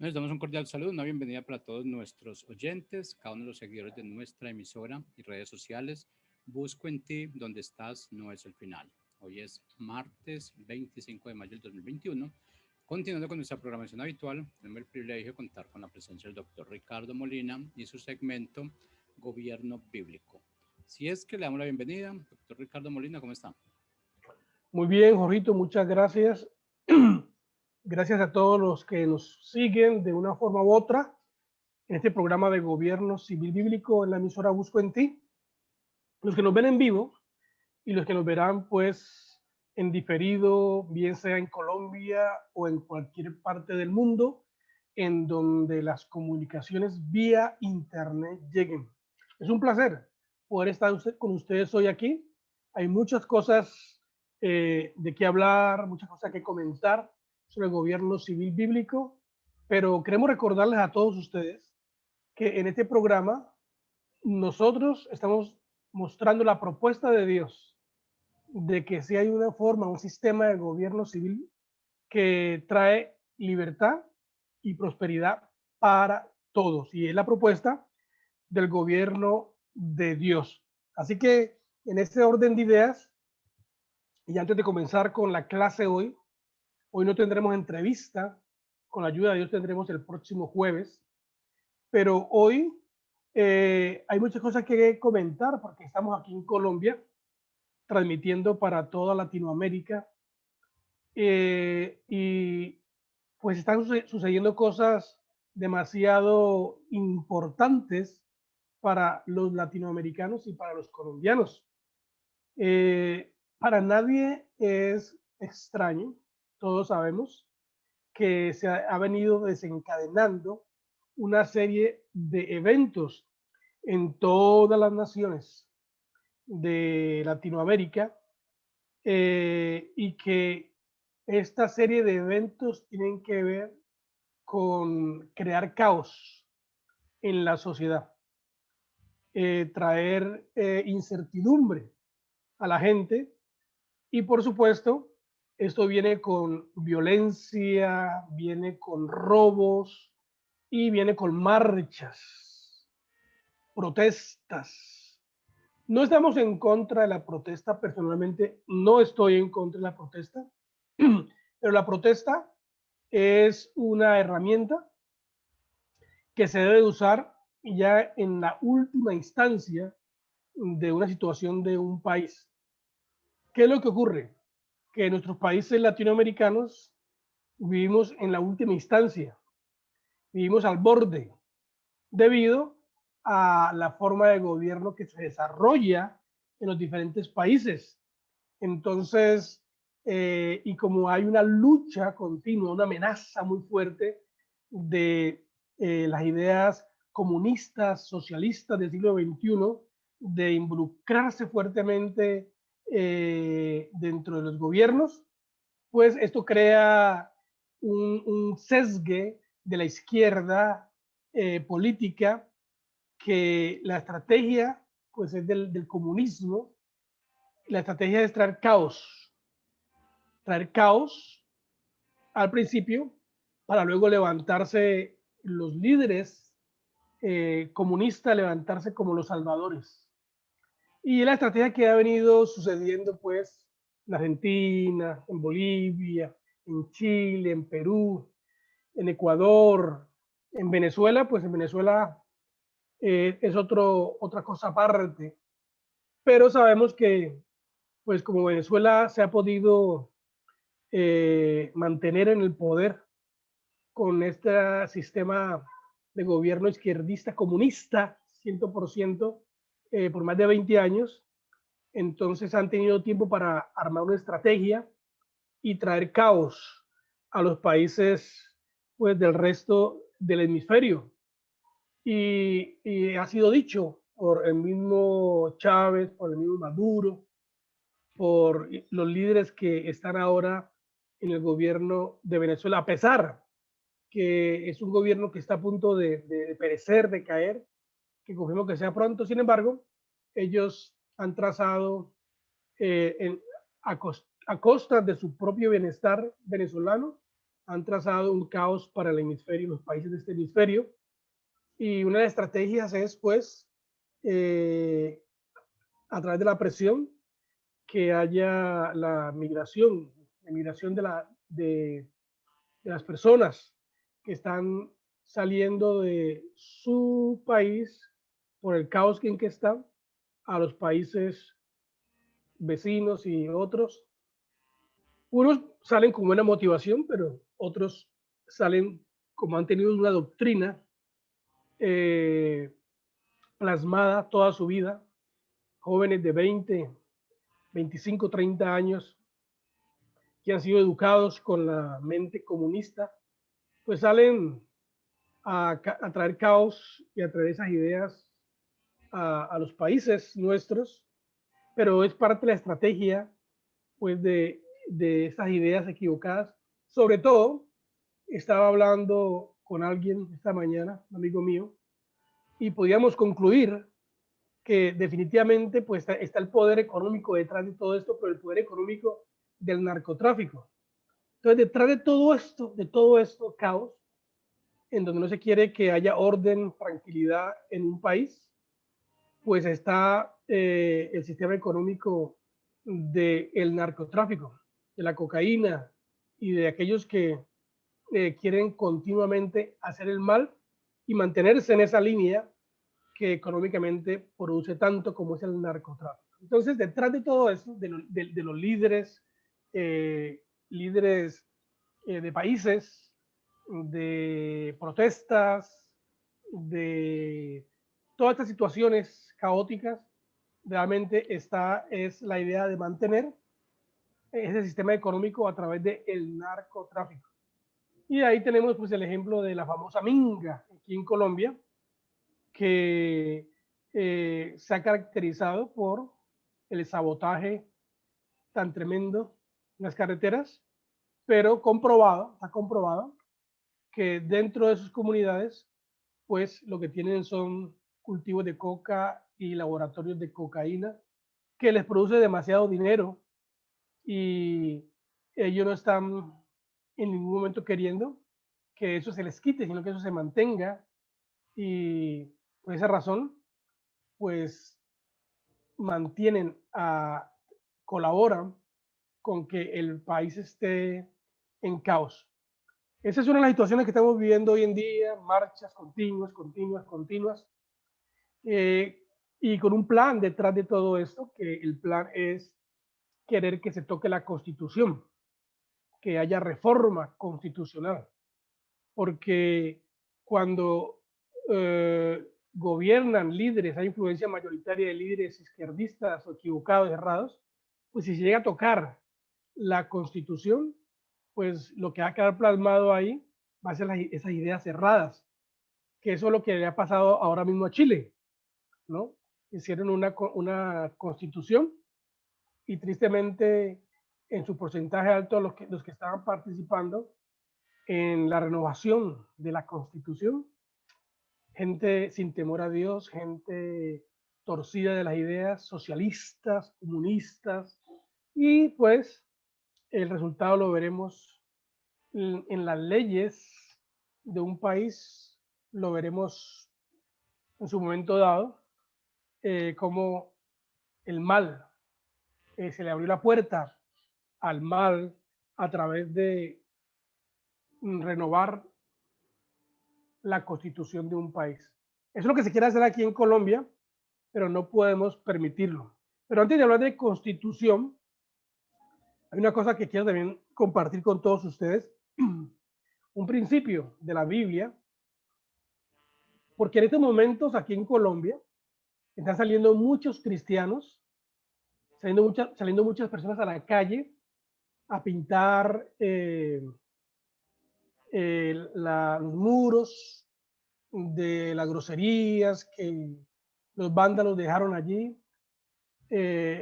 Les damos un cordial saludo, una bienvenida para todos nuestros oyentes, cada uno de los seguidores de nuestra emisora y redes sociales. Busco en ti, donde estás, no es el final. Hoy es martes 25 de mayo del 2021. Continuando con nuestra programación habitual, tenemos el privilegio de contar con la presencia del doctor Ricardo Molina y su segmento Gobierno Bíblico. Si es que le damos la bienvenida, doctor Ricardo Molina, ¿cómo está? Muy bien, Jorrito, muchas gracias. Gracias a todos los que nos siguen de una forma u otra en este programa de Gobierno Civil Bíblico en la emisora Busco en Ti. Los que nos ven en vivo y los que nos verán pues en diferido, bien sea en Colombia o en cualquier parte del mundo en donde las comunicaciones vía internet lleguen. Es un placer poder estar con ustedes hoy aquí. Hay muchas cosas de qué hablar, muchas cosas que comentar sobre el gobierno civil bíblico, pero queremos recordarles a todos ustedes que en este programa nosotros estamos mostrando la propuesta de Dios de que si hay una forma, un sistema de gobierno civil que trae libertad y prosperidad para todos. Y es la propuesta del gobierno de Dios. Así que en este orden de ideas, y antes de comenzar con la clase hoy no tendremos entrevista, con la ayuda de Dios tendremos el próximo jueves, pero hoy hay muchas cosas que comentar porque estamos aquí en Colombia transmitiendo para toda Latinoamérica y pues están sucediendo cosas demasiado importantes para los latinoamericanos y para los colombianos. Para nadie es extraño, todos sabemos que se ha venido desencadenando una serie de eventos en todas las naciones de Latinoamérica y que esta serie de eventos tienen que ver con crear caos en la sociedad, traer incertidumbre a la gente y por supuesto esto viene con violencia, viene con robos y viene con marchas, protestas. No estamos en contra de la protesta, personalmente no estoy en contra de la protesta, pero la protesta es una herramienta que se debe usar ya en la última instancia de una situación de un país. ¿Qué es lo que ocurre? Que en nuestros países latinoamericanos vivimos en la última instancia, vivimos al borde, debido a la forma de gobierno que se desarrolla en los diferentes países. Entonces, y como hay una lucha continua, una amenaza muy fuerte de las ideas comunistas, socialistas del siglo XXI, de involucrarse fuertemente dentro de los gobiernos, pues esto crea un sesgue de la izquierda política, que la estrategia pues es del comunismo. La estrategia es traer caos al principio para luego levantarse los líderes comunistas, levantarse como los salvadores. Y la estrategia que ha venido sucediendo pues en Argentina, en Bolivia, en Chile, en Perú, en Ecuador, en Venezuela, pues en Venezuela es otra cosa aparte. Pero sabemos que pues como Venezuela se ha podido mantener en el poder con este sistema de gobierno izquierdista comunista 100% por más de 20 años, entonces han tenido tiempo para armar una estrategia y traer caos a los países pues del resto del hemisferio. Y ha sido dicho por el mismo Chávez, por el mismo Maduro, por los líderes que están ahora en el gobierno de Venezuela, a pesar que es un gobierno que está a punto de perecer, de caer, que confiemos que sea pronto. Sin embargo, ellos han trazado a costa de su propio bienestar venezolano, han trazado un caos para el hemisferio, los países de este hemisferio. Y una de las estrategias es, pues, a través de la presión, que haya la migración de las personas que están saliendo de su país por el caos en que están a los países vecinos y otros. Unos salen con buena motivación, pero otros salen como han tenido una doctrina plasmada toda su vida, jóvenes de 20, 25, 30 años que han sido educados con la mente comunista, pues salen a traer caos y a traer esas ideas a los países nuestros, pero es parte de la estrategia pues de esas ideas equivocadas. Sobre todo, estaba hablando con alguien esta mañana, un amigo mío, y podíamos concluir que definitivamente pues está el poder económico detrás de todo esto, pero el poder económico del narcotráfico. Entonces, detrás de todo esto caos, en donde no se quiere que haya orden, tranquilidad en un país, pues está el sistema económico del narcotráfico, de la cocaína y de aquellos que quieren continuamente hacer el mal y mantenerse en esa línea que económicamente produce tanto como es el narcotráfico. Entonces, detrás de todo eso, de los líderes, líderes de países, de protestas, de todas estas situaciones caóticas, realmente es la idea de mantener ese sistema económico a través del narcotráfico. Y ahí tenemos pues el ejemplo de la famosa minga aquí en Colombia, que se ha caracterizado por el sabotaje tan tremendo en las carreteras, pero está comprobado que dentro de sus comunidades, pues lo que tienen son cultivos de coca y laboratorios de cocaína que les produce demasiado dinero y ellos no están en ningún momento queriendo que eso se les quite, sino que eso se mantenga y por esa razón, pues mantienen, colaboran con que el país esté en caos. Esa es una de las situaciones que estamos viviendo hoy en día, marchas continuas, y con un plan detrás de todo esto, que el plan es querer que se toque la Constitución, que haya reforma constitucional, porque cuando gobiernan líderes, hay influencia mayoritaria de líderes izquierdistas o equivocados, errados, pues si se llega a tocar la Constitución, pues lo que va a quedar plasmado ahí va a ser esas ideas cerradas, que eso es lo que le ha pasado ahora mismo a Chile, ¿no? Hicieron una constitución y tristemente en su porcentaje alto los que estaban participando en la renovación de la constitución, gente sin temor a Dios, gente torcida de las ideas socialistas, comunistas, y pues el resultado lo veremos en las leyes de un país, lo veremos en su momento dado, como el mal, se le abrió la puerta al mal a través de renovar la constitución de un país. Eso es lo que se quiere hacer aquí en Colombia, pero no podemos permitirlo. Pero antes de hablar de constitución, hay una cosa que quiero también compartir con todos ustedes, un principio de la Biblia, porque en estos momentos aquí en Colombia están saliendo muchos cristianos, saliendo muchas personas a la calle a pintar los muros de las groserías que los vándalos dejaron allí.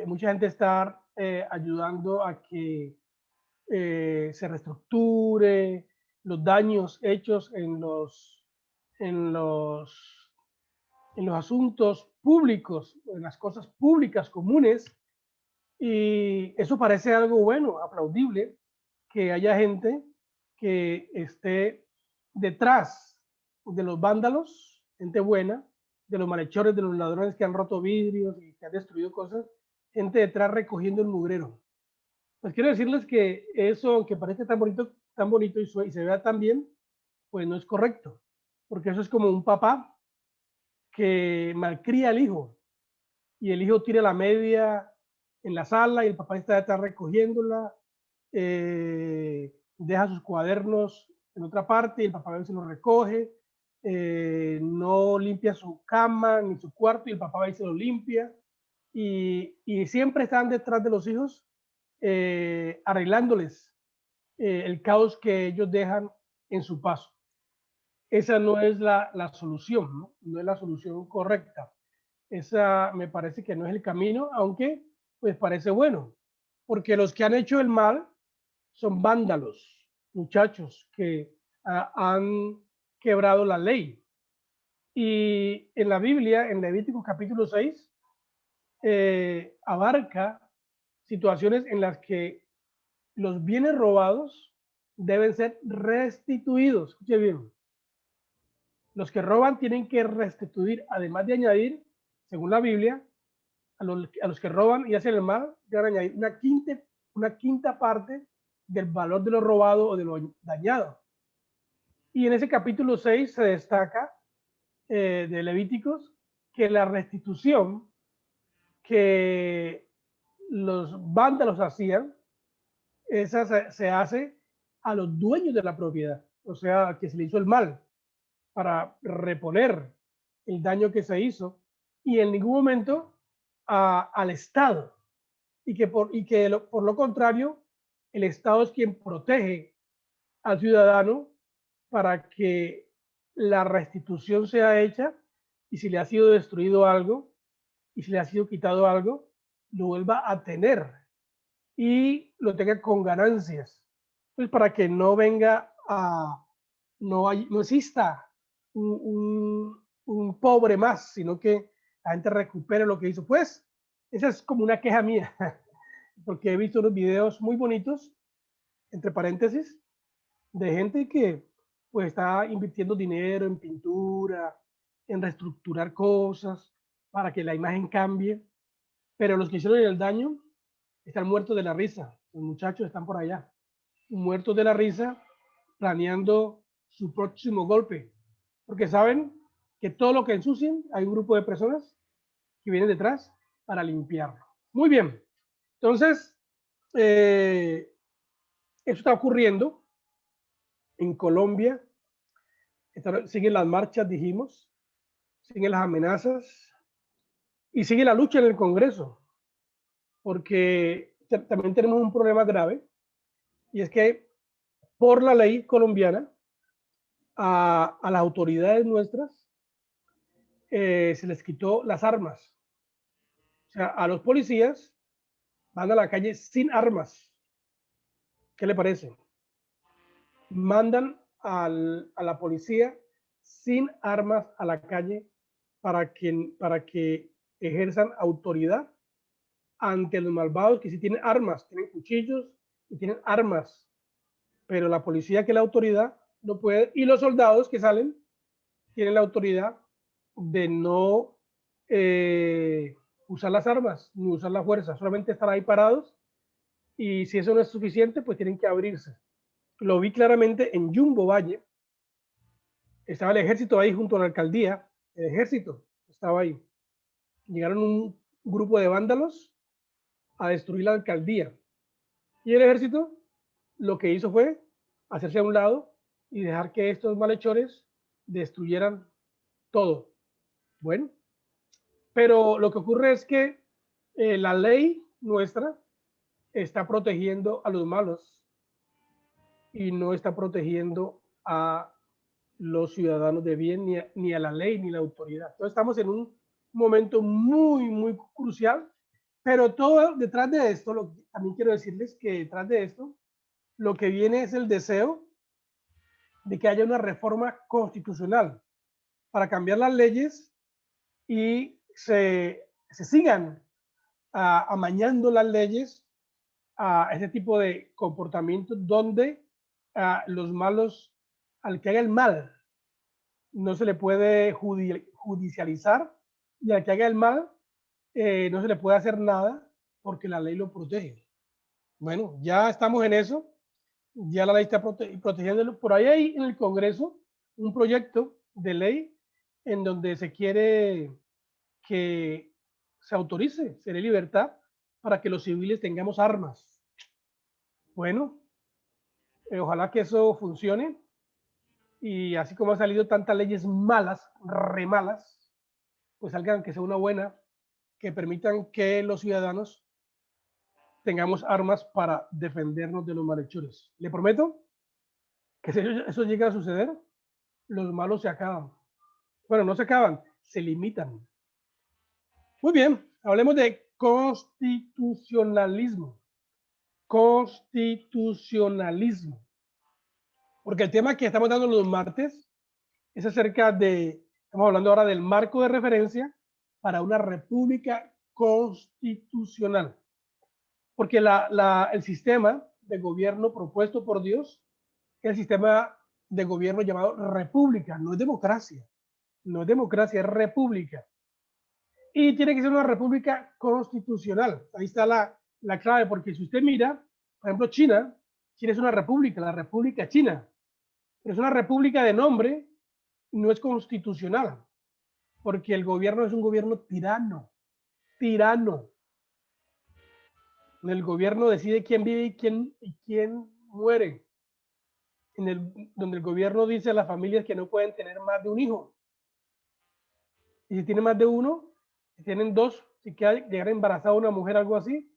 Mucha gente está ayudando a que se reestructure los daños hechos en los, en los asuntos públicos, en las cosas públicas comunes. Y eso parece algo bueno, aplaudible, que haya gente que esté detrás de los vándalos, gente buena, de los malhechores, de los ladrones que han roto vidrios y que han destruido cosas, gente detrás recogiendo el mugrero. Pues quiero decirles que eso, aunque parece tan bonito y se vea tan bien, pues no es correcto, porque eso es como un papá que malcría al hijo y el hijo tira la media en la sala y el papá está detrás recogiéndola, deja sus cuadernos en otra parte y el papá a veces los recoge, no limpia su cama ni su cuarto y el papá a veces lo limpia y siempre están detrás de los hijos arreglándoles el caos que ellos dejan en su paso. Esa no es la solución, ¿no? No es la solución correcta. Esa me parece que no es el camino, aunque pues parece bueno, porque los que han hecho el mal son vándalos, muchachos que han quebrado la ley. Y en la Biblia, en Levítico capítulo 6, abarca situaciones en las que los bienes robados deben ser restituidos. Escuche bien. Los que roban tienen que restituir, además de añadir, según la Biblia, a los que roban y hacen el mal, deben añadir una quinta parte del valor de lo robado o de lo dañado. Y en ese capítulo 6 se destaca de Levíticos que la restitución que los vándalos hacían, esa se hace a los dueños de la propiedad, o sea, que se le hizo el mal, para reponer el daño que se hizo y en ningún momento al Estado. Y que, por lo contrario, el Estado es quien protege al ciudadano para que la restitución sea hecha y si le ha sido destruido algo y si le ha sido quitado algo, lo vuelva a tener y lo tenga con ganancias. Pues para que no venga a, no exista un pobre más, sino que la gente recupere lo que hizo. Pues esa es como una queja mía, porque he visto unos videos muy bonitos, entre paréntesis, de gente que pues está invirtiendo dinero en pintura, en reestructurar cosas para que la imagen cambie, pero los que hicieron el daño están muertos de la risa, los muchachos están por allá, muertos de la risa, planeando su próximo golpe, porque saben que todo lo que ensucien, hay un grupo de personas que vienen detrás para limpiarlo. Muy bien, entonces, eso está ocurriendo en Colombia, siguen las marchas, dijimos, siguen las amenazas y sigue la lucha en el Congreso, porque también tenemos un problema grave, y es que por la ley colombiana, a las autoridades nuestras se les quitó las armas. O sea, a los policías van a la calle sin armas. ¿Qué le parece? Mandan a la policía sin armas a la calle para que ejerzan autoridad ante los malvados que sí tienen armas, tienen cuchillos y tienen armas, pero la policía, que es la autoridad, no puede, y los soldados que salen tienen la autoridad de no usar las armas, ni usar la fuerza, solamente estar ahí parados, y si eso no es suficiente, pues tienen que abrirse. Lo vi claramente en Jumbo Valle, estaba el ejército ahí junto a la alcaldía, el ejército estaba ahí. Llegaron un grupo de vándalos a destruir la alcaldía. Y el ejército lo que hizo fue hacerse a un lado y dejar que estos malhechores destruyeran todo. Bueno, pero lo que ocurre es que la ley nuestra está protegiendo a los malos y no está protegiendo a los ciudadanos de bien, ni a la ley, ni a la autoridad. Entonces estamos en un momento muy, muy crucial, pero todo detrás de esto, también quiero decirles que detrás de esto, lo que viene es el deseo de que haya una reforma constitucional para cambiar las leyes y se sigan amañando las leyes a ese tipo de comportamientos donde a los malos, al que haga el mal, no se le puede judicializar, y al que haga el mal no se le puede hacer nada porque la ley lo protege. Bueno, ya estamos en eso, ya la ley está protegiéndolo. Por ahí hay en el Congreso un proyecto de ley en donde se quiere que se autorice, se dé libertad para que los civiles tengamos armas. Bueno, ojalá que eso funcione, y así como han salido tantas leyes malas, re malas, pues salgan que sea una buena, que permitan que los ciudadanos tengamos armas para defendernos de los malhechores. Le prometo que si eso llega a suceder, los malos se acaban. Bueno, no se acaban, se limitan. Muy bien, hablemos de constitucionalismo. Constitucionalismo. Porque el tema que estamos dando los martes es acerca de, estamos hablando ahora del marco de referencia para una república constitucional. Porque el sistema de gobierno propuesto por Dios es el sistema de gobierno llamado república, no es democracia. No es democracia, es república. Y tiene que ser una república constitucional. Ahí está la clave, porque si usted mira, por ejemplo, China es una república, la República China. Pero es una república de nombre, no es constitucional, porque el gobierno es un gobierno tirano. Tirano. El gobierno decide quién vive y quién muere. Donde el gobierno dice a las familias que no pueden tener más de un hijo. Y si tienen más de uno, si tienen dos, si quiere llegar embarazada una mujer, algo así,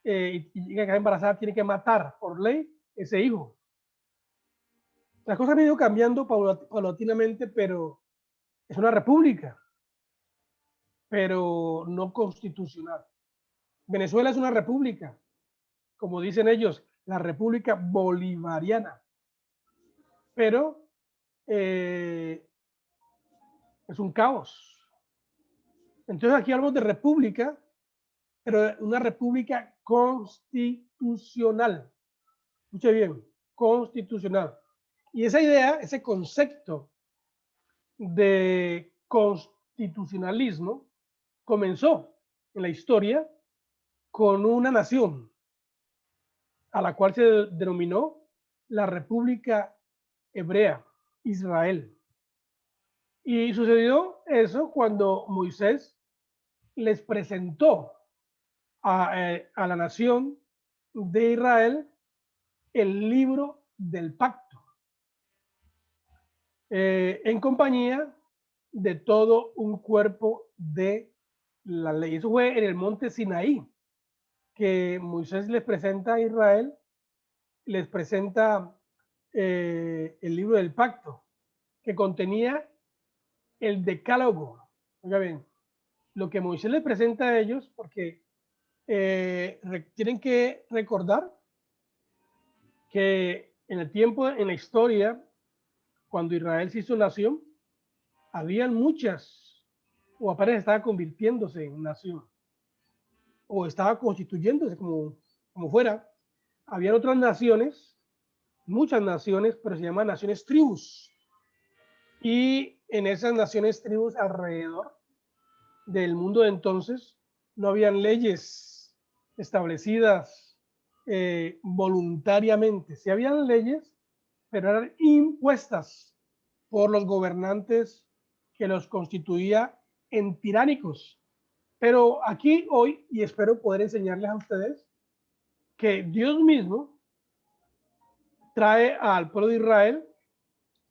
y llega a quedar embarazada, tiene que matar por ley ese hijo. Las cosas han ido cambiando paulatinamente, pero es una república, pero no constitucional. Venezuela es una república, como dicen ellos, la República Bolivariana, pero es un caos. Entonces aquí hablamos de república, pero una república constitucional. Escuche bien, constitucional. Y esa idea, ese concepto de constitucionalismo comenzó en la historia con una nación a la cual se denominó la República Hebrea, Israel. Y sucedió eso cuando Moisés les presentó a la nación de Israel el libro del pacto, en compañía de todo un cuerpo de la ley. Eso fue en el monte Sinaí, que Moisés les presenta a Israel, les presenta el libro del pacto, que contenía el decálogo. Oiga bien, lo que Moisés les presenta a ellos, porque tienen que recordar que en el tiempo, en la historia, cuando Israel se hizo nación, habían muchas, o apenas estaba convirtiéndose en nación, o estaba constituyéndose como fuera. Habían otras naciones, muchas naciones, pero se llaman naciones tribus. Y en esas naciones tribus alrededor del mundo de entonces no habían leyes establecidas voluntariamente. Sí habían leyes, pero eran impuestas por los gobernantes que los constituía en tiránicos. Pero aquí hoy, y espero poder enseñarles a ustedes, que Dios mismo trae al pueblo de Israel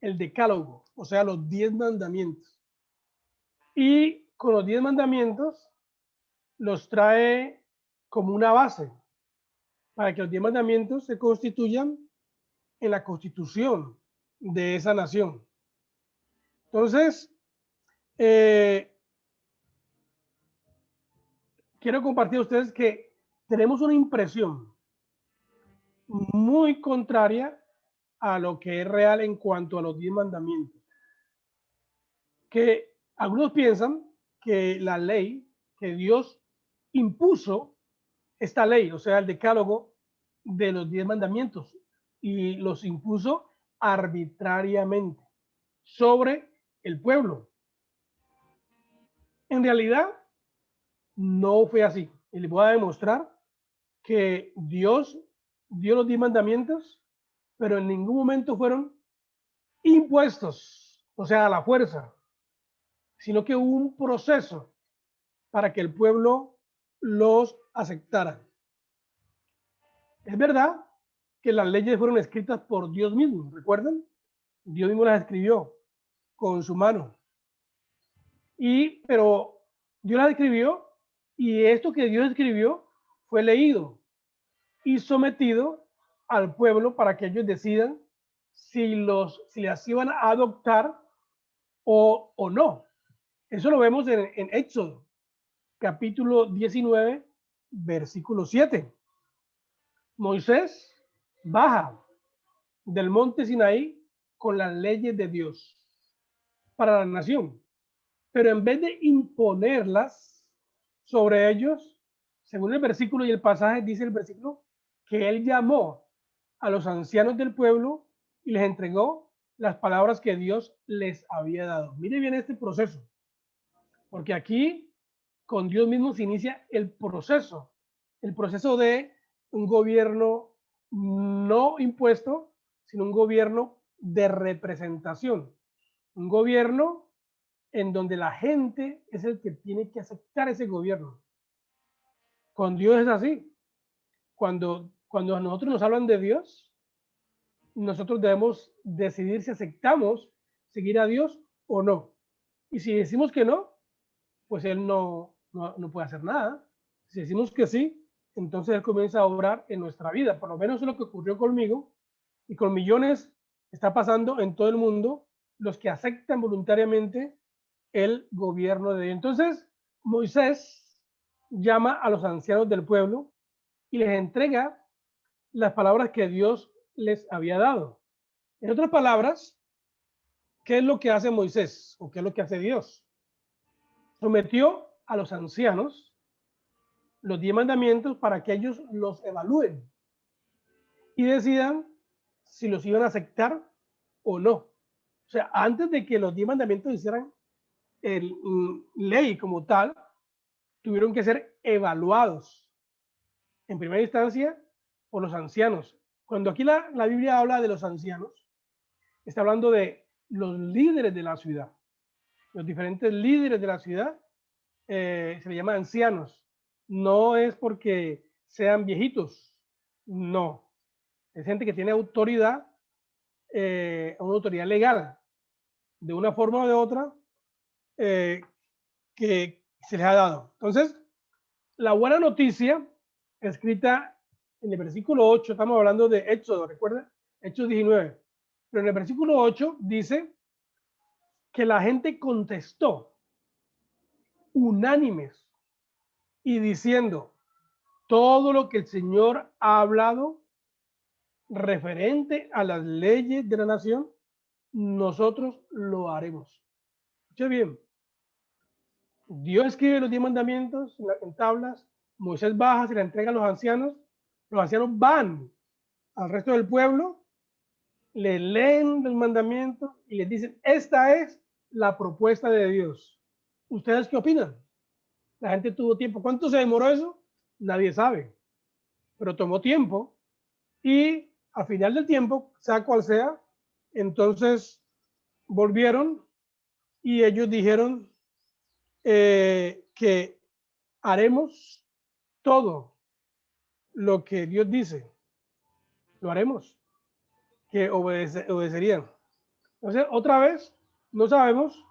el decálogo, o sea, los 10 mandamientos. Y con los 10 mandamientos los trae como una base para que los 10 mandamientos se constituyan en la constitución de esa nación. Entonces, quiero compartir a ustedes que tenemos una impresión muy contraria a lo que es real en cuanto a los 10 mandamientos. Que algunos piensan que la ley, que Dios impuso esta ley, o sea, el decálogo de los 10 mandamientos, y los impuso arbitrariamente sobre el pueblo. En realidad, no fue así. Y les voy a demostrar que Dios dio los 10 mandamientos, pero en ningún momento fueron impuestos, o sea, a la fuerza, sino que hubo un proceso para que el pueblo los aceptara. Es verdad que las leyes fueron escritas por Dios mismo, ¿recuerdan? Dios mismo las escribió con su mano. Pero Dios las escribió y esto que Dios escribió fue leído y sometido al pueblo para que ellos decidan si las iban a adoptar o no. Eso lo vemos en Éxodo, capítulo 19, versículo 7. Moisés baja del monte Sinaí con las leyes de Dios para la nación, pero en vez de imponerlas sobre ellos, según el versículo y el pasaje, dice el versículo que él llamó a los ancianos del pueblo y les entregó las palabras que Dios les había dado. Mire bien este proceso, porque aquí con Dios mismo se inicia el proceso de un gobierno no impuesto, sino un gobierno de representación, un gobierno en donde la gente es el que tiene que aceptar ese gobierno. Con Dios es así. Cuando a nosotros nos hablan de Dios, nosotros debemos decidir si aceptamos seguir a Dios o no. Y si decimos que no, pues Él no puede hacer nada. Si decimos que sí, entonces Él comienza a obrar en nuestra vida. Por lo menos es lo que ocurrió conmigo y con millones está pasando en todo el mundo, los que aceptan voluntariamente el gobierno de Dios. Entonces, Moisés llama a los ancianos del pueblo y les entrega las palabras que Dios les había dado. En otras palabras, ¿qué es lo que hace Moisés o qué es lo que hace Dios? Sometió a los ancianos los 10 mandamientos para que ellos los evalúen y decidan si los iban a aceptar o no. O sea, antes de que los 10 mandamientos hicieran ley como tal, tuvieron que ser evaluados en primera instancia por los ancianos. Cuando aquí la Biblia habla de los ancianos, está hablando de los líderes de la ciudad. Los diferentes líderes de la ciudad se le llama ancianos. No es porque sean viejitos, no. Es gente que tiene autoridad, una autoridad legal, de una forma o de otra, que se les ha dado. Entonces, la buena noticia, escrita en el versículo 8, estamos hablando de Éxodo, recuerda, Hechos 19, pero en el versículo 8 dice que la gente contestó unánimes y diciendo, todo lo que el Señor ha hablado referente a las leyes de la nación, nosotros lo haremos. Escuche bien, Dios escribe los 10 mandamientos en tablas, Moisés baja, se la entrega a los ancianos van al resto del pueblo, le leen los mandamientos y les dicen, esta es la propuesta de Dios. ¿Ustedes qué opinan? La gente tuvo tiempo. ¿Cuánto se demoró eso? Nadie sabe, pero tomó tiempo y al final del tiempo, sea cual sea, entonces volvieron y ellos dijeron que haremos todo lo que Dios dice, lo haremos, que obedecerían. Entonces, otra vez, no sabemos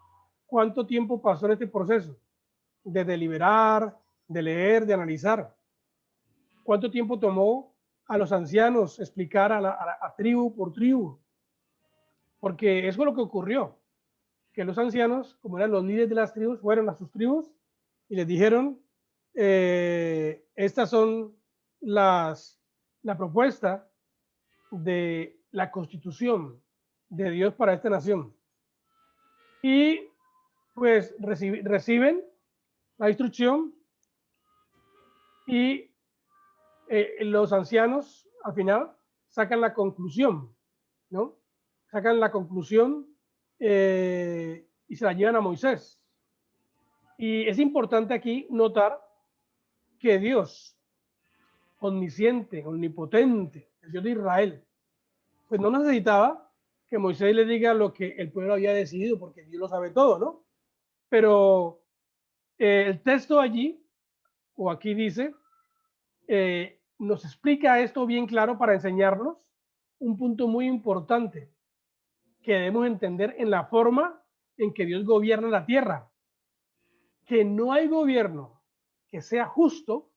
cuánto tiempo pasó en este proceso de deliberar, de leer, de analizar. ¿Cuánto tiempo tomó a los ancianos explicar a tribu por tribu? Porque eso es lo que ocurrió, que los ancianos, como eran los líderes de las tribus, fueron a sus tribus y les dijeron, estas son la propuesta de la constitución de Dios para esta nación. Y pues reciben la instrucción y los ancianos al final sacan la conclusión, ¿no? Sacan la conclusión y se la llevan a Moisés. Y es importante aquí notar que Dios, omnisciente, omnipotente, el Dios de Israel, pues no necesitaba que Moisés le diga lo que el pueblo había decidido, porque Dios lo sabe todo, ¿no? Pero el texto allí, o aquí dice, nos explica esto bien claro para enseñarnos un punto muy importante que debemos entender en la forma en que Dios gobierna la tierra, que no hay gobierno que sea justo,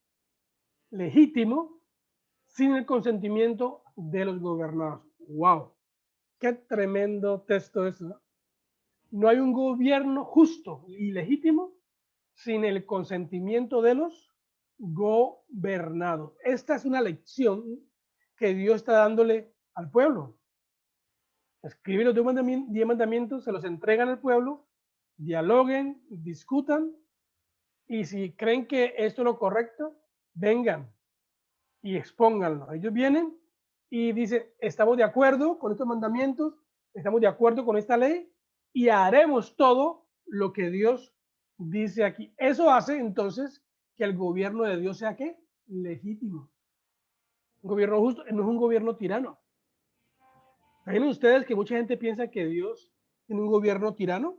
legítimo, sin el consentimiento de los gobernados. ¡Wow! ¡Qué tremendo texto es! ¿No? No hay un gobierno justo y legítimo sin el consentimiento de los gobernados. Esta es una lección que Dios está dándole al pueblo. Escribe los 10 mandamientos, se los entregan al pueblo, dialoguen, discutan, y si creen que esto es lo correcto, vengan y expónganlo. Ellos vienen y dicen, estamos de acuerdo con estos mandamientos, estamos de acuerdo con esta ley y haremos todo lo que Dios dice aquí. Eso hace entonces que el gobierno de Dios sea ¿qué? Legítimo. Un gobierno justo, no es un gobierno tirano. ¿Saben ustedes que mucha gente piensa que Dios tiene un gobierno tirano?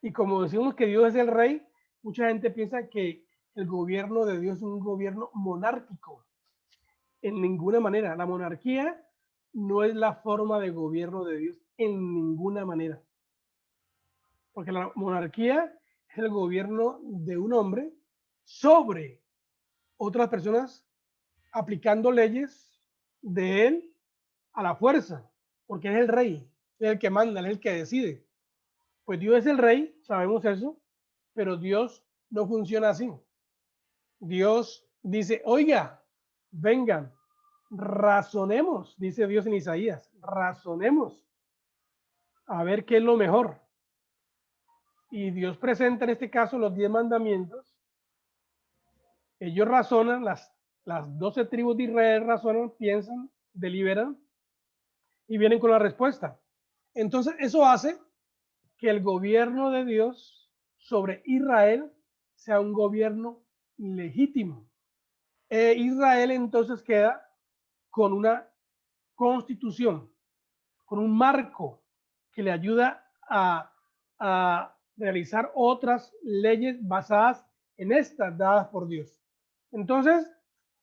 Y como decimos que Dios es el rey, mucha gente piensa que el gobierno de Dios es un gobierno monárquico. En ninguna manera. La monarquía no es la forma de gobierno de Dios en ninguna manera. Porque la monarquía es el gobierno de un hombre sobre otras personas aplicando leyes de él a la fuerza, porque es el rey, es el que manda, es el que decide. Pues Dios es el rey, sabemos eso, pero Dios no funciona así. Dios dice, oiga, vengan, razonemos, dice Dios en Isaías, razonemos, a ver qué es lo mejor. Y Dios presenta en este caso los 10 mandamientos. Ellos razonan, las 12 tribus de Israel razonan, piensan, deliberan y vienen con la respuesta. Entonces eso hace que el gobierno de Dios sobre Israel sea un gobierno legítimo. Israel entonces queda con una constitución, con un marco que le ayuda a realizar otras leyes basadas en estas dadas por Dios. Entonces,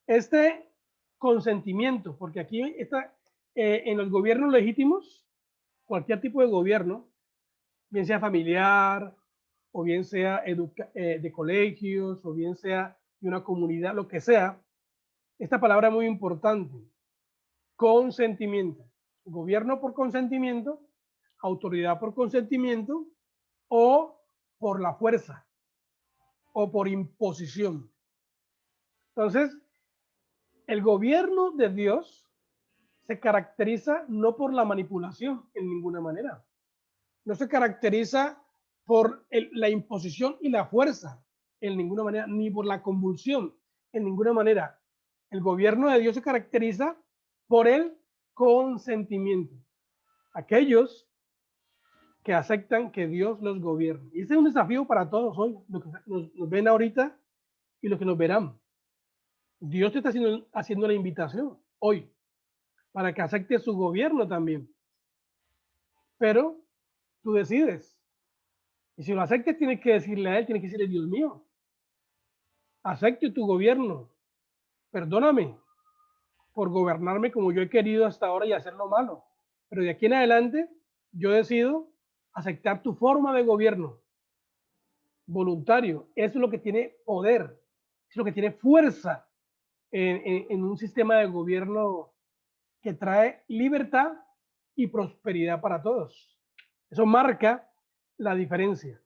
este consentimiento, porque aquí está, en los gobiernos legítimos, cualquier tipo de gobierno, bien sea familiar, o bien sea de colegios, o bien sea de una comunidad, lo que sea, esta palabra es muy importante, consentimiento. Gobierno por consentimiento, autoridad por consentimiento, o por la fuerza, o por imposición. Entonces, el gobierno de Dios se caracteriza no por la manipulación en ninguna manera. No se caracteriza por la imposición y la fuerza en ninguna manera, ni por la convulsión en ninguna manera. El gobierno de Dios se caracteriza por el consentimiento. Aquellos que aceptan que Dios los gobierne. Y ese es un desafío para todos hoy, los que nos ven ahorita y los que nos verán. Dios te está haciendo la invitación hoy para que acepte su gobierno también. Pero tú decides. Y si lo aceptes, tienes que decirle a él, tienes que decirle, Dios mío, acepte tu gobierno. Perdóname por gobernarme como yo he querido hasta ahora y hacer lo malo. Pero de aquí en adelante, yo decido aceptar tu forma de gobierno voluntario. Eso es lo que tiene poder, es lo que tiene fuerza en un sistema de gobierno que trae libertad y prosperidad para todos. Eso marca la diferencia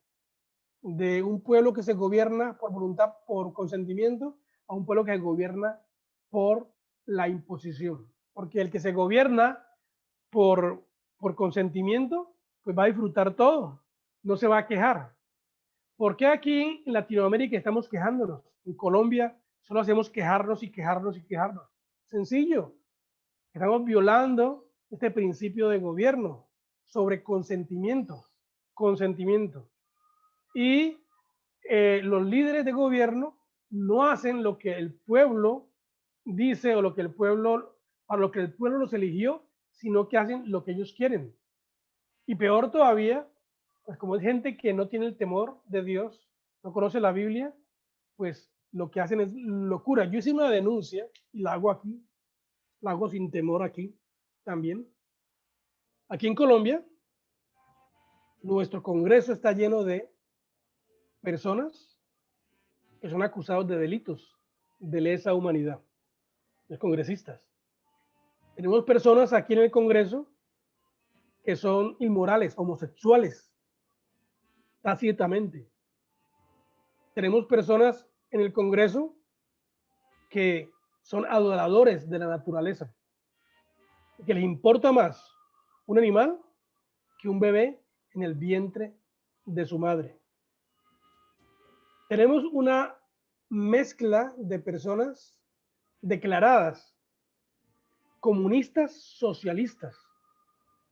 de un pueblo que se gobierna por voluntad, por consentimiento, a un pueblo que se gobierna por la imposición. Porque el que se gobierna por consentimiento, pues va a disfrutar todo, no se va a quejar. ¿Por qué aquí en Latinoamérica estamos quejándonos? En Colombia solo hacemos quejarnos y quejarnos y quejarnos. Sencillo, Estamos violando este principio de gobierno sobre consentimiento. Y los líderes de gobierno no hacen lo que el pueblo dice o lo que el pueblo, para lo que el pueblo los eligió, sino que hacen lo que ellos quieren. Y peor todavía, pues como es gente que no tiene el temor de Dios, no conoce la Biblia, pues lo que hacen es locura. Yo hice una denuncia y la hago aquí, la hago sin temor aquí también. Aquí en Colombia, nuestro Congreso está lleno de personas que son acusados de delitos de lesa humanidad, los congresistas. Tenemos personas aquí en el Congreso que son inmorales, homosexuales, tácitamente. Tenemos personas en el Congreso que son adoradores de la naturaleza, que les importa más un animal que un bebé en el vientre de su madre. Tenemos una mezcla de personas declaradas comunistas socialistas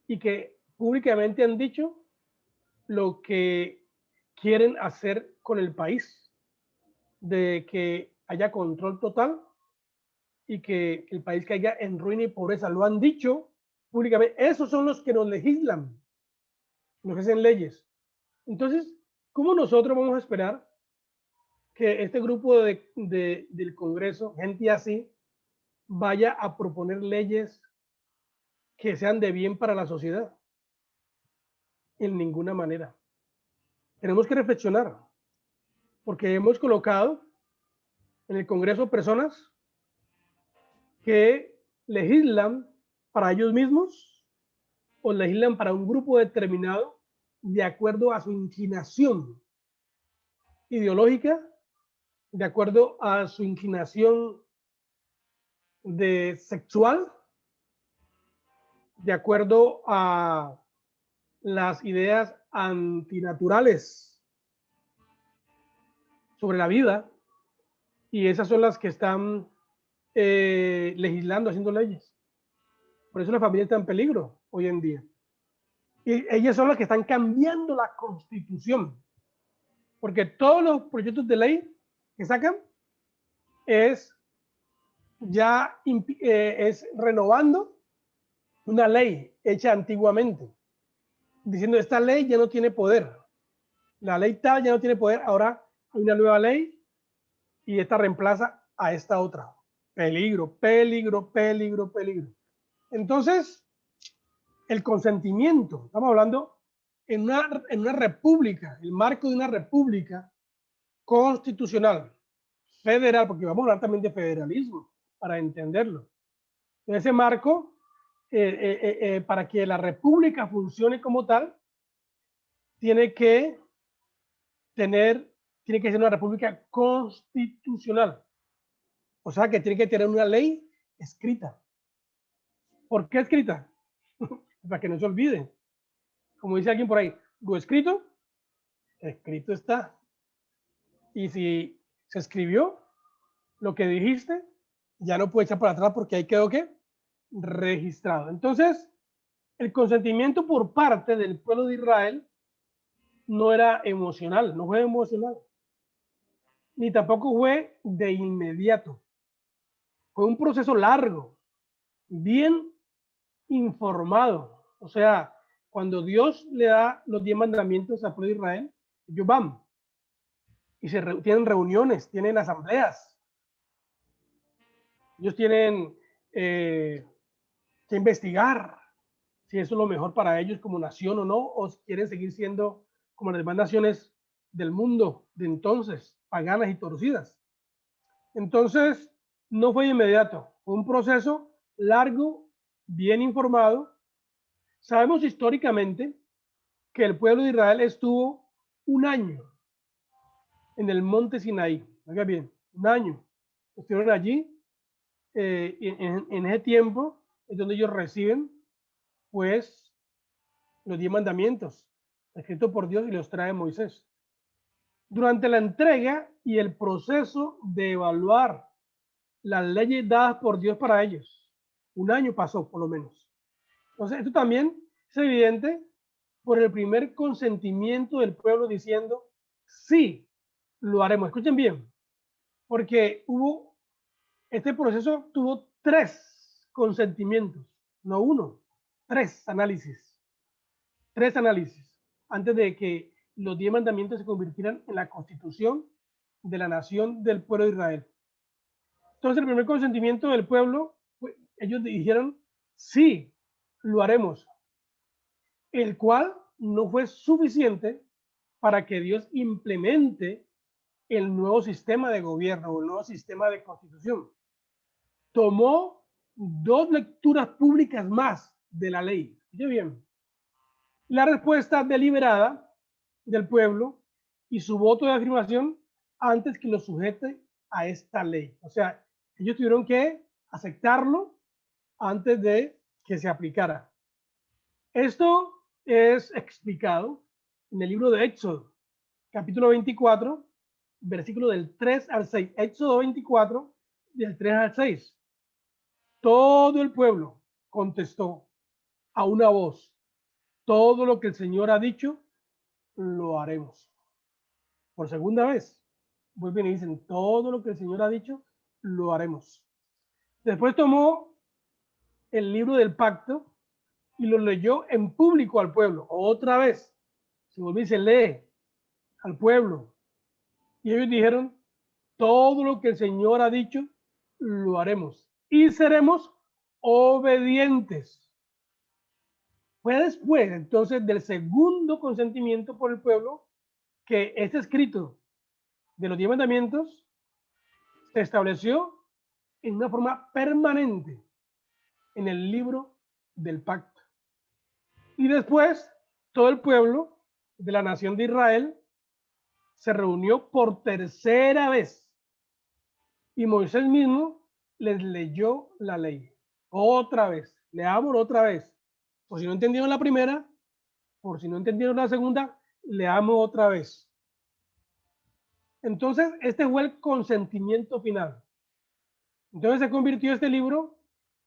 y que públicamente han dicho lo que quieren hacer con el país, de que haya control total y que el país caiga en ruina y pobreza. Lo han dicho públicamente. Esos son los que nos legislan, nos hacen leyes. Entonces, ¿cómo nosotros vamos a esperar que este grupo del Congreso, gente así, vaya a proponer leyes que sean de bien para la sociedad? En ninguna manera. Tenemos que reflexionar, porque hemos colocado en el Congreso personas que legislan para ellos mismos o legislan para un grupo determinado de acuerdo a su inclinación ideológica, de acuerdo a su inclinación de sexual, de acuerdo a las ideas antinaturales sobre la vida, y esas son las que están legislando, haciendo leyes. Por eso la familia está en peligro hoy en día. Y ellas son las que están cambiando la constitución, porque todos los proyectos de ley que sacan es ya es renovando una ley hecha antiguamente, diciendo esta ley ya no tiene poder, la ley tal ya no tiene poder, ahora hay una nueva ley y esta reemplaza a esta otra. Peligro, peligro, peligro, peligro. Entonces, el consentimiento, estamos hablando en una república, el marco de una república constitucional, federal, porque vamos a hablar también de federalismo para entenderlo. En ese marco, para que la república funcione como tal, tiene que ser una república constitucional. O sea que tiene que tener una ley escrita. ¿Por qué escrita? Para que no se olvide. Como dice alguien por ahí, lo escrito, escrito está. Y si se escribió lo que dijiste, ya no puede echar para atrás porque ahí quedó ¿qué? Registrado. Entonces, el consentimiento por parte del pueblo de Israel no era emocional, no fue emocional, ni tampoco fue de inmediato. Fue un proceso largo, bien informado. O sea, cuando Dios le da los 10 mandamientos al pueblo de Israel, ellos van y tienen reuniones, tienen asambleas. Ellos tienen que investigar si eso es lo mejor para ellos como nación o no, o si quieren seguir siendo como las demás naciones del mundo de entonces, paganas y torcidas. Entonces, no fue inmediato, fue un proceso largo, bien informado. Sabemos históricamente que el pueblo de Israel estuvo un año en el monte Sinaí. Oiga bien, un año. Estuvieron allí. En ese tiempo es donde ellos reciben, pues, los 10 mandamientos, escritos por Dios y los trae Moisés. Durante la entrega y el proceso de evaluar las leyes dadas por Dios para ellos, Un año pasó, por lo menos. Entonces, esto también es evidente por el primer consentimiento del pueblo diciendo, sí, lo haremos. Escuchen bien, porque este proceso tuvo 3 consentimientos, no uno, 3 análisis. 3 análisis antes de que los 10 mandamientos se convirtieran en la constitución de la nación del pueblo de Israel. Entonces, el primer consentimiento del pueblo, ellos dijeron, sí, lo haremos, el cual no fue suficiente para que Dios implemente el nuevo sistema de gobierno o el nuevo sistema de constitución. Tomó 2 lecturas públicas más de la ley. Escuche bien. La respuesta deliberada del pueblo y su voto de afirmación antes que lo sujete a esta ley. O sea, ellos tuvieron que aceptarlo antes de que se aplicara. Esto es explicado en el libro de Éxodo, capítulo 24, versículo del 3 al 6. Éxodo 24, del 3 al 6. Todo el pueblo contestó a una voz, todo lo que el Señor ha dicho, lo haremos. Por segunda vez, vuelven y dicen, todo lo que el Señor ha dicho, lo haremos. Después tomó el libro del pacto y lo leyó en público al pueblo. Otra vez, se vuelve y se lee al pueblo. Y ellos dijeron, todo lo que el Señor ha dicho, lo haremos. Y seremos obedientes. Fue después, entonces, del segundo consentimiento por el pueblo que este escrito de los 10 mandamientos se estableció en una forma permanente en el libro del pacto. Y después, todo el pueblo de la nación de Israel se reunió por tercera vez y Moisés mismo les leyó la ley. Otra vez, leamos otra vez. Por si no entendieron la primera, por si no entendieron la segunda, leamos otra vez. Entonces, este fue el consentimiento final. Entonces se convirtió este libro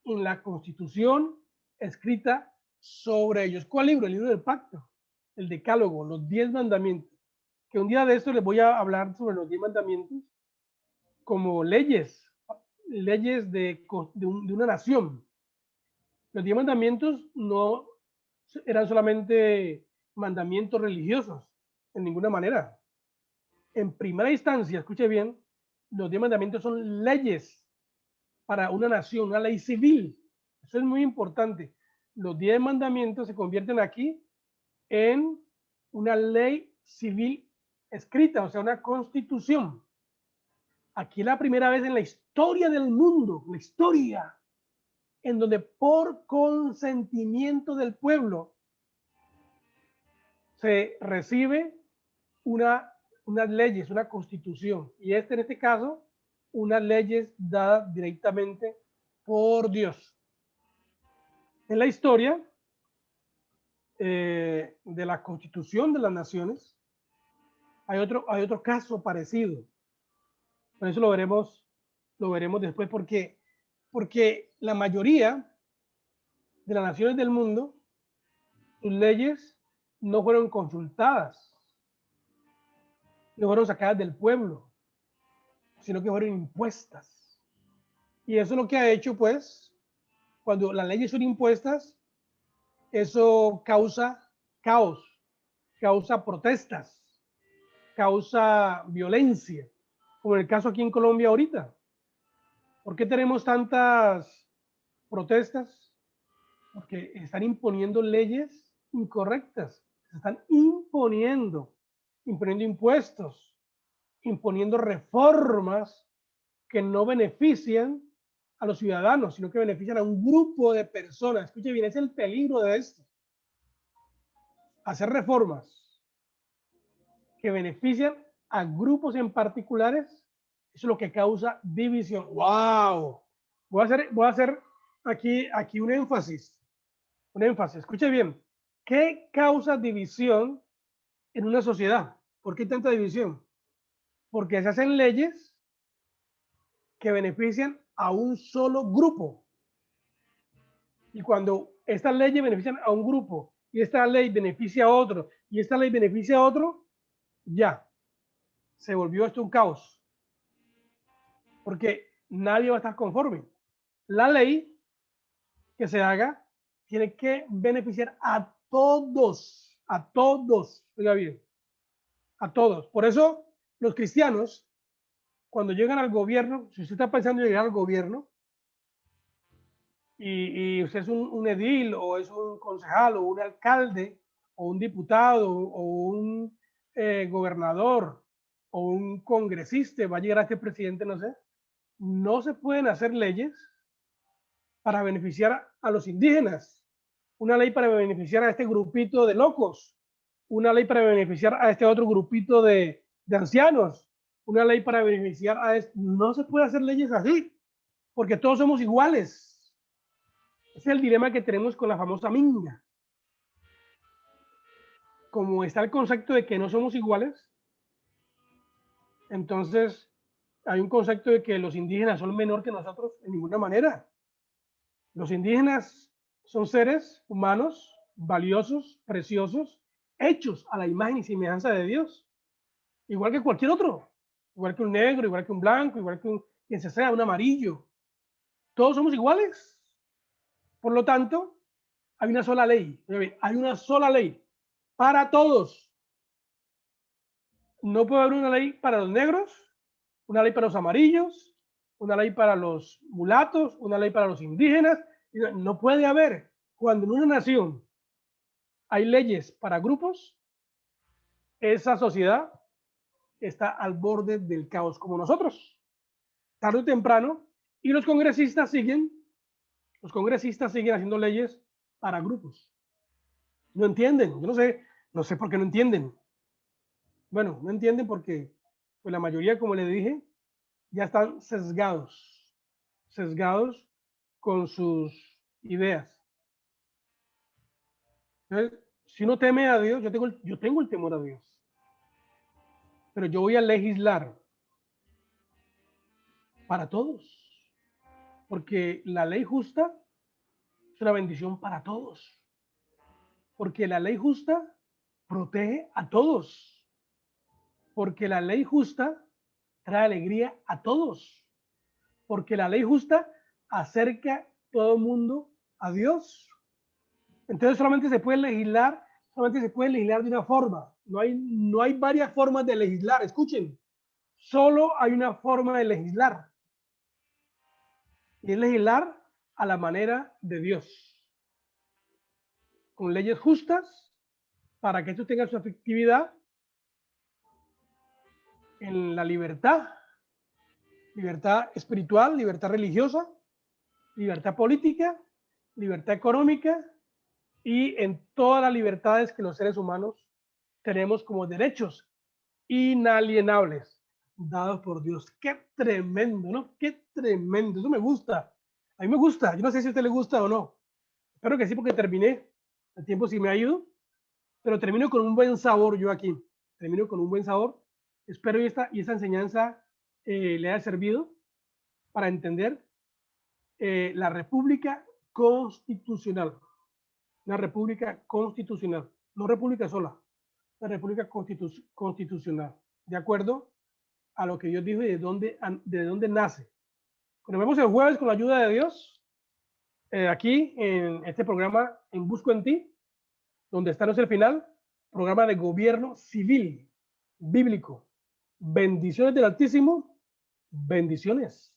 en la constitución escrita sobre ellos. ¿Cuál libro? El libro del pacto, el decálogo, los 10 mandamientos. Que un día de esto les voy a hablar sobre los 10 mandamientos como leyes de una nación. Los 10 mandamientos no eran solamente mandamientos religiosos, en ninguna manera. En primera instancia, escuche bien, los 10 mandamientos son leyes para una nación, una ley civil. Eso es muy importante. Los 10 mandamientos se convierten aquí en una ley civil escrita, o sea, una constitución. Aquí es la primera vez en la historia del mundo, la historia, en donde por consentimiento del pueblo se recibe unas leyes, una constitución. Y en este caso, unas leyes dadas directamente por Dios. En la historia de la constitución de las naciones, hay otro caso parecido. Por eso lo veremos después, porque la mayoría de las naciones del mundo, sus leyes no fueron consultadas, no fueron sacadas del pueblo, sino que fueron impuestas. Y eso es lo que ha hecho, pues, cuando las leyes son impuestas, eso causa caos, causa protestas, causa violencia, como en el caso aquí en Colombia ahorita. ¿Por qué tenemos tantas protestas? Porque están imponiendo leyes incorrectas, se están imponiendo impuestos, imponiendo reformas que no benefician a los ciudadanos, sino que benefician a un grupo de personas. Escuche bien, es el peligro de esto. Hacer reformas que benefician a grupos en particulares, eso es lo que causa división. ¡Wow! Voy a hacer aquí un énfasis. Escuche bien. ¿Qué causa división en una sociedad? ¿Por qué hay tanta división? Porque se hacen leyes que benefician a un solo grupo. Y cuando estas leyes benefician a un grupo y esta ley beneficia a otro y esta ley beneficia a otro, ya se volvió esto un caos. Porque nadie va a estar conforme. La ley que se haga tiene que beneficiar a todos, oiga bien, a todos. Por eso los cristianos, cuando llegan al gobierno, si usted está pensando en llegar al gobierno y usted es un edil o es un concejal o un alcalde o un diputado o un gobernador o un congresista, va a llegar a este presidente, no sé, no se pueden hacer leyes para beneficiar a los indígenas, una ley para beneficiar a este grupito de locos, una ley para beneficiar a este otro grupito de ancianos, una ley para beneficiar a este. No se puede hacer leyes así, porque todos somos iguales. Ese es el dilema que tenemos con la famosa minga. Como está el concepto de que no somos iguales, entonces hay un concepto de que los indígenas son menor que nosotros en ninguna manera. Los indígenas son seres humanos valiosos, preciosos, hechos a la imagen y semejanza de Dios, igual que cualquier otro, igual que un negro, igual que un blanco, igual que quien sea, un amarillo. Todos somos iguales. Por lo tanto, hay una sola ley. Hay una sola ley para todos. No puede haber una ley para los negros, una ley para los amarillos, una ley para los mulatos, una ley para los indígenas. No puede haber. Cuando en una nación hay leyes para grupos, esa sociedad está al borde del caos, como nosotros, tarde o temprano, y los congresistas siguen haciendo leyes para grupos. No entienden, yo no sé por qué no entienden. Bueno, no entienden porque pues la mayoría, como les dije, ya están sesgados con sus ideas. Entonces, si uno teme a Dios, yo tengo el temor a Dios, pero yo voy a legislar para todos, porque la ley justa es una bendición para todos, porque la ley justa protege a todos, porque la ley justa trae alegría a todos, porque la ley justa acerca a todo el mundo a Dios. Entonces solamente se puede legislar de una forma. No hay varias formas de legislar. Escuchen, solo hay una forma de legislar. Y es legislar a la manera de Dios. Con leyes justas para que esto tenga su efectividad en la libertad espiritual, libertad religiosa, libertad política, libertad económica y en todas las libertades que los seres humanos tenemos como derechos inalienables dados por Dios. Qué tremendo, ¿no? Qué tremendo. Eso me gusta. A mí me gusta. Yo no sé si a usted le gusta o no. Espero que sí, porque terminé. El tiempo sí me ha ido, pero termino con un buen sabor yo aquí. Termino con un buen sabor. Espero y esta enseñanza le haya servido para entender la República Constitucional. Una república constitucional, no república sola, una república constitucional, de acuerdo a lo que Dios dijo y de dónde nace. Nos vemos el jueves con la ayuda de Dios, aquí en este programa en Busco en Ti, donde está el final, programa de gobierno civil, bíblico. Bendiciones del Altísimo, bendiciones.